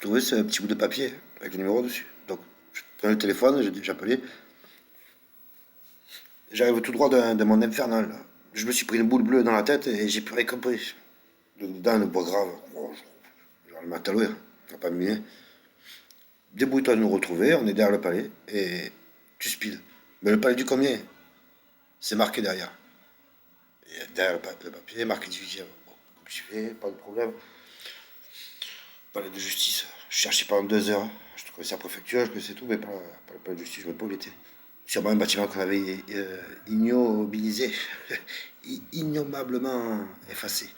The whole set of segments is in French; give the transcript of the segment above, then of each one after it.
trouvais ce petit bout de papier avec le numéro dessus. Donc, je prenais le téléphone, j'appelais. J'arrive tout droit de mon infernal, là. Je me suis pris une boule bleue dans la tête et j'ai plus rien compris. Dedans, le bois grave. Oh, genre le matalouer, on va pas m'huer. Débrouille-toi de nous retrouver, on est derrière le palais et tu speed. Mais le palais du combien? C'est marqué derrière. Et derrière le papier, marqué 18e. Bon, comme je fais, pas de problème. Palais de justice. Je cherchais pendant 2 heures. Je connaissais la préfecture, je connaissais tout, mais pas le palais de justice, je ne me pas où il était. Sûrement un bâtiment qu'on avait ignobilisé, ignomablement effacé.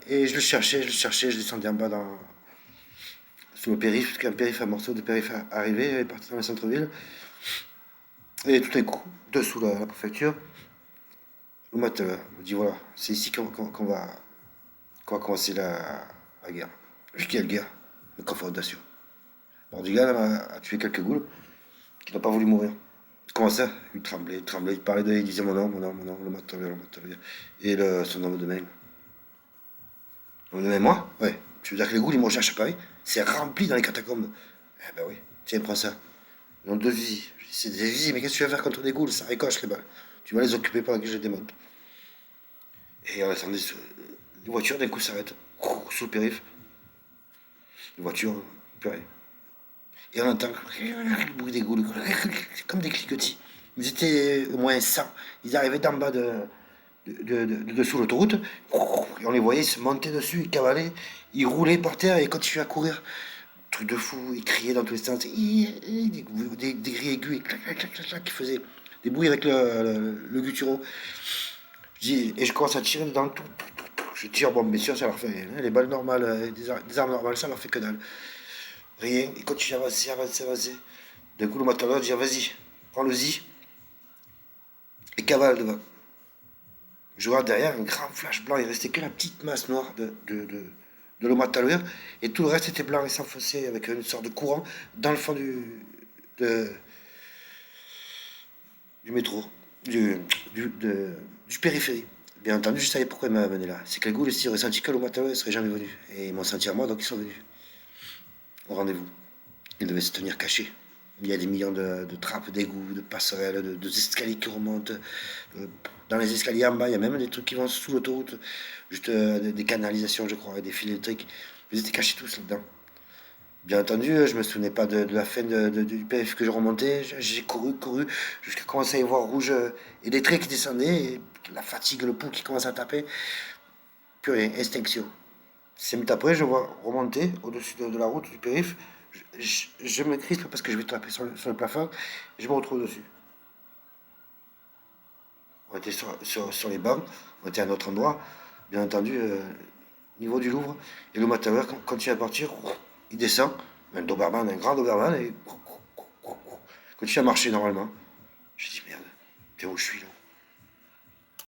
Et je descendais en bas sous le périph', parce qu'un périph', un morceau de périph' arrivé, il est parti dans le centre-ville. Et tout d'un coup, dessous la préfecture, le matin me dit voilà, c'est ici qu'on va commencer la guerre. Je dis quelle guerre? Une confrontation. Mordigal a tué quelques goules qui n'ont pas voulu mourir. Comment ça? Il tremblait, il disait mon nom, le matériel. Et son homme de main. Mais moi? Ouais. Tu veux dire que les ghouls, ils me recherchent à Paris? C'est rempli dans les catacombes. Eh ben oui. Tiens, prends ça. Ils ont 2 fusils. C'est des fusils, mais qu'est-ce que tu vas faire contre des ghouls? Ça ricoche les balles. Tu vas les occuper pendant que je les démonte. Et on attendait. Les voitures, d'un coup, s'arrêtent. Sous le périph'. Les voitures, plus rien. Et on entend le bruit des ghouls. Comme des cliquetis. Ils étaient au moins 100. Ils arrivaient d'en bas dessous l'autoroute. Et on les voyait se monter dessus, ils cavalaient, ils roulaient par terre et continuaient à courir. Truc de fou, ils criaient dans tous les sens. Des cris aigus et clac, clac, clac, clac, clac, qui faisaient des bruits avec le guttureau. Et je commence à tirer dedans tout. Je tire, bon, bien sûr, ça leur fait rien. Les balles normales, des armes normales, ça leur fait que dalle. Rien, ils continuent à avancer. D'un coup, le matador dit vas-y, prends le zi et cavale devant. Je vois derrière un grand flash blanc, il restait que la petite masse noire de l'homme talouer, et tout le reste était blanc et s'enfonçait avec une sorte de courant dans le fond de- du métro, du périphérie. Bien entendu, je savais pourquoi ils m'avaient amené là. C'est que les ghouls, s'ils auraient senti que l'homme talouer ne serait jamais venu. Et ils m'ont senti à moi, donc ils sont venus au rendez-vous. Ils devaient se tenir cachés. Il y a des millions de trappes, d'égouts, de passerelles, escaliers qui remontent. Dans les escaliers en bas, il y a même des trucs qui vont sous l'autoroute. Juste des canalisations, je crois, et des fils électriques. Ils étaient cachés tous là-dedans. Bien entendu, je me souvenais pas de la fin du PF que je remontais. J'ai couru, jusqu'à commencer à y voir rouge et des traits qui descendaient, et la fatigue, le pouls qui commence à taper. Plus rien, extinction. 5 minutes après, je vois remonter au-dessus de la route du périph'. Je me crispe parce que je vais taper sur le plafond et je me retrouve dessus. On était sur les bancs, on était à un autre endroit, bien entendu, niveau du Louvre. Et le matériel continue à partir, il descend, un grand Doberman, et continue à marcher normalement. Je dis merde, t'es où je suis là?